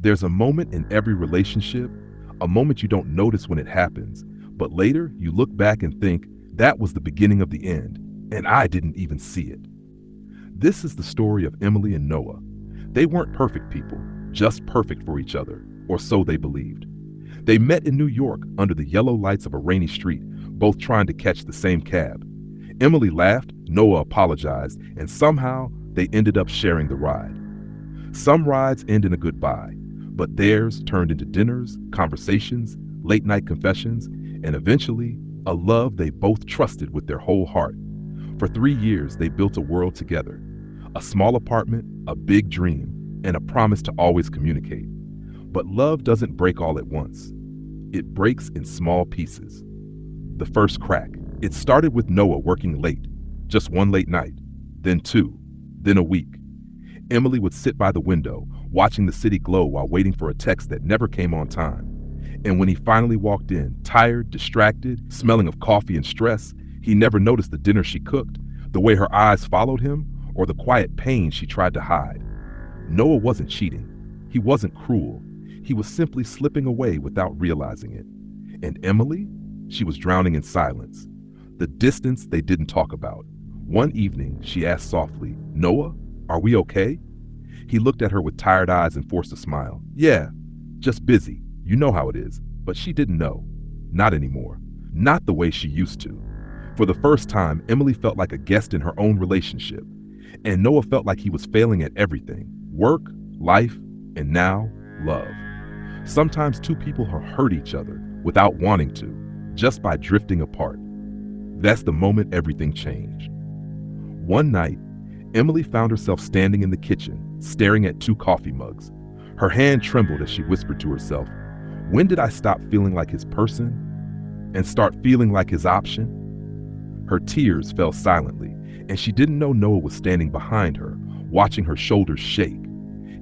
There's a moment in every relationship, a moment you don't notice when it happens, but later you look back and think, that was the beginning of the end, and I didn't even see it. This is the story of Emily and Noah. They weren't perfect people, just perfect for each other, or so they believed. They met in New York under the yellow lights of a rainy street, both trying to catch the same cab. Emily laughed, Noah apologized, and somehow they ended up sharing the ride. Some rides end in a goodbye, but theirs turned into dinners, conversations, late night confessions, and eventually, a love they both trusted with their whole heart. For 3 years, they built a world together. A small apartment, a big dream, and a promise to always communicate. But love doesn't break all at once. It breaks in small pieces. The first crack. It started with Noah working late. Just one late night, then two, then a week. Emily would sit by the window, watching the city glow while waiting for a text that never came on time. And when he finally walked in, tired, distracted, smelling of coffee and stress, he never noticed the dinner she cooked, the way her eyes followed him, or the quiet pain she tried to hide. Noah wasn't cheating. He wasn't cruel. He was simply slipping away without realizing it. And Emily? She was drowning in silence. The distance they didn't talk about. One evening, she asked softly, "Noah, are we okay?" He looked at her with tired eyes and forced a smile. "Yeah, just busy. You know how it is." But she didn't know. Not anymore. Not the way she used to. For the first time, Emily felt like a guest in her own relationship. And Noah felt like he was failing at everything. Work, life, and now, love. Sometimes two people hurt each other without wanting to, just by drifting apart. That's the moment everything changed. One night, Emily found herself standing in the kitchen, staring at 2 coffee mugs. Her hand trembled as she whispered to herself, "When did I stop feeling like his person and start feeling like his option?" Her tears fell silently, and she didn't know Noah was standing behind her, watching her shoulders shake.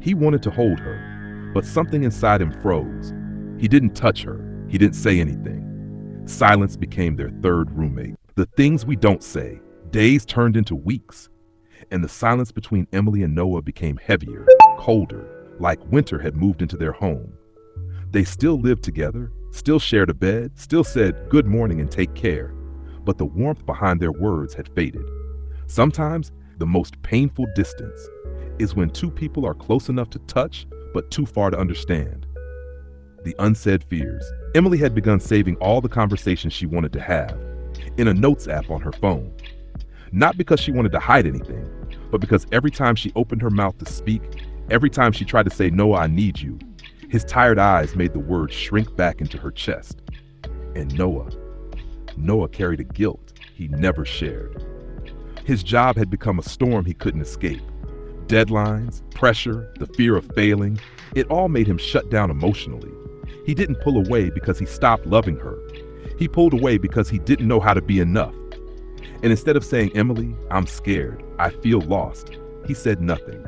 He wanted to hold her, but something inside him froze. He didn't touch her. He didn't say anything. Silence became their third roommate. The things we don't say. Days turned into weeks. And the silence between Emily and Noah became heavier, colder, like winter had moved into their home. They still lived together, still shared a bed, still said good morning and take care. But the warmth behind their words had faded. Sometimes the most painful distance is when two people are close enough to touch, but too far to understand. The unsaid fears. Emily had begun saving all the conversations she wanted to have in a notes app on her phone. Not because she wanted to hide anything, but because every time she opened her mouth to speak, every time she tried to say, "Noah, I need you," his tired eyes made the words shrink back into her chest. And Noah carried a guilt he never shared. His job had become a storm he couldn't escape. Deadlines, pressure, the fear of failing, it all made him shut down emotionally. He didn't pull away because he stopped loving her. He pulled away because he didn't know how to be enough. And instead of saying, "Emily, I'm scared, I feel lost," he said nothing.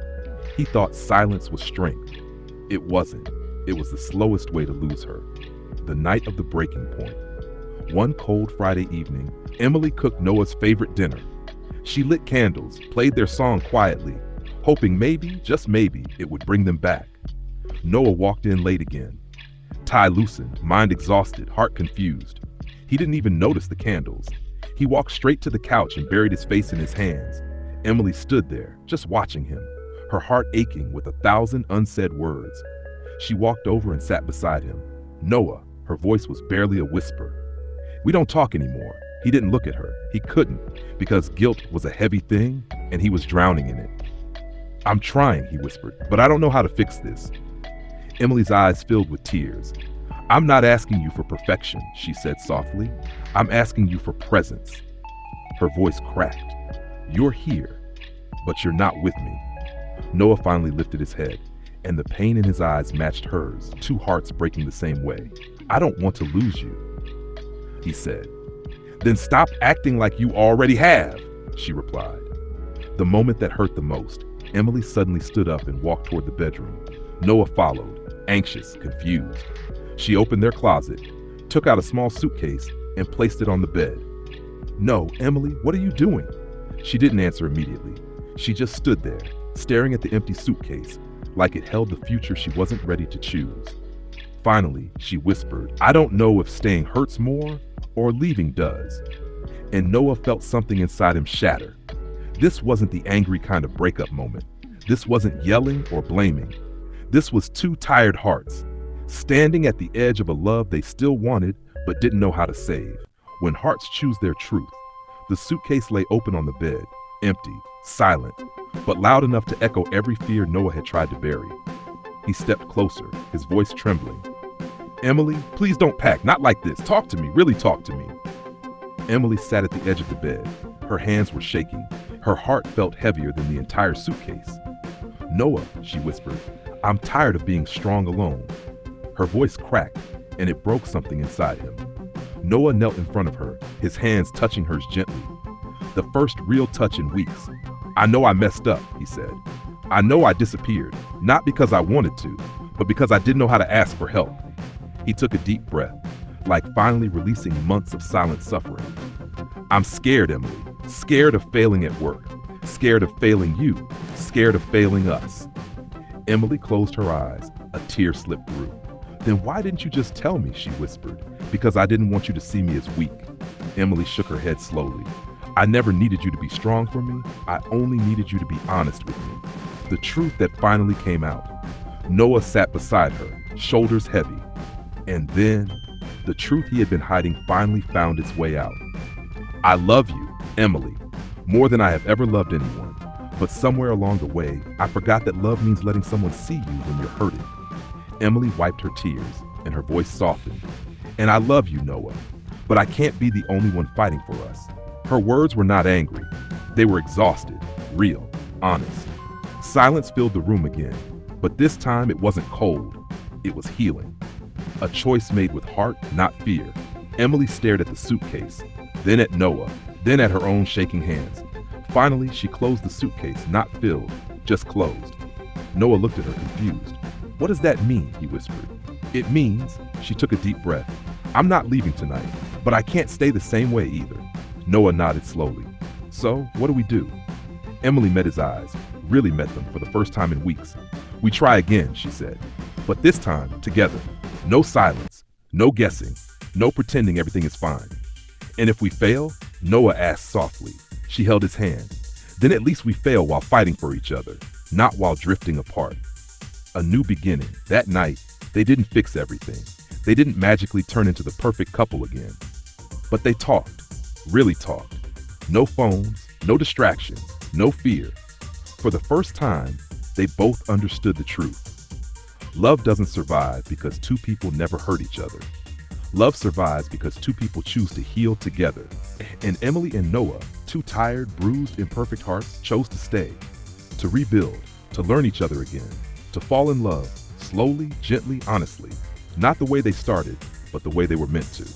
He thought silence was strength. It wasn't. It was the slowest way to lose her. The night of the breaking point. One cold Friday evening, Emily cooked Noah's favorite dinner. She lit candles, played their song quietly, hoping maybe, just maybe, it would bring them back. Noah walked in late again. Tie loosened, mind exhausted, heart confused. He didn't even notice the candles. He walked straight to the couch and buried his face in his hands. Emily stood there, just watching him, her heart aching with 1,000 unsaid words. She walked over and sat beside him. "Noah," her voice was barely a whisper. "We don't talk anymore." He didn't look at her. He couldn't, because guilt was a heavy thing, and he was drowning in it. "I'm trying," he whispered, "but I don't know how to fix this." Emily's eyes filled with tears. "I'm not asking you for perfection," she said softly. "I'm asking you for presence." Her voice cracked. "You're here, but you're not with me." Noah finally lifted his head, and the pain in his eyes matched hers, 2 hearts breaking the same way. "I don't want to lose you," he said. "Then stop acting like you already have," she replied. The moment that hurt the most, Emily suddenly stood up and walked toward the bedroom. Noah followed, anxious, confused. She opened their closet, took out a small suitcase, and placed it on the bed. "No, Emily, what are you doing?" She didn't answer immediately. She just stood there, staring at the empty suitcase, like it held the future she wasn't ready to choose. Finally, she whispered, "I don't know if staying hurts more or leaving does." And Noah felt something inside him shatter. This wasn't the angry kind of breakup moment. This wasn't yelling or blaming. This was two tired hearts, standing at the edge of a love they still wanted but didn't know how to save. When hearts choose their truth, the suitcase lay open on the bed, empty, silent, but loud enough to echo every fear Noah had tried to bury. He stepped closer, his voice trembling. "Emily, please don't pack, not like this. Talk to me, really talk to me." Emily sat at the edge of the bed. Her hands were shaking. Her heart felt heavier than the entire suitcase. "Noah," she whispered, "I'm tired of being strong alone." Her voice cracked, and it broke something inside him. Noah knelt in front of her, his hands touching hers gently. The first real touch in weeks. "I know I messed up," he said. "I know I disappeared, not because I wanted to, but because I didn't know how to ask for help." He took a deep breath, like finally releasing months of silent suffering. "I'm scared, Emily, scared of failing at work, scared of failing you, scared of failing us." Emily closed her eyes, a tear slipped through. "Then why didn't you just tell me?" she whispered. "Because I didn't want you to see me as weak." Emily shook her head slowly. "I never needed you to be strong for me. I only needed you to be honest with me." The truth that finally came out. Noah sat beside her, shoulders heavy. And then, the truth he had been hiding finally found its way out. "I love you, Emily, more than I have ever loved anyone. But somewhere along the way, I forgot that love means letting someone see you when you're hurting." Emily wiped her tears, and her voice softened. "And I love you, Noah, but I can't be the only one fighting for us." Her words were not angry. They were exhausted, real, honest. Silence filled the room again, but this time it wasn't cold. It was healing. A choice made with heart, not fear. Emily stared at the suitcase, then at Noah, then at her own shaking hands. Finally, she closed the suitcase, not filled, just closed. Noah looked at her confused. "What does that mean?" he whispered. "It means," she took a deep breath, "I'm not leaving tonight, but I can't stay the same way either." Noah nodded slowly. "So, what do we do?" Emily met his eyes, really met them for the first time in weeks. "We try again," she said, "but this time, together. No silence, no guessing, no pretending everything is fine." "And if we fail?" Noah asked softly. She held his hand. "Then at least we fail while fighting for each other, not while drifting apart." A new beginning. That night, they didn't fix everything. They didn't magically turn into the perfect couple again. But they talked, really talked. No phones, no distractions, no fear. For the first time, they both understood the truth. Love doesn't survive because two people never hurt each other. Love survives because two people choose to heal together. And Emily and Noah, two tired, bruised, imperfect hearts, chose to stay, to rebuild, to learn each other again, to fall in love, slowly, gently, honestly. Not the way they started, but the way they were meant to.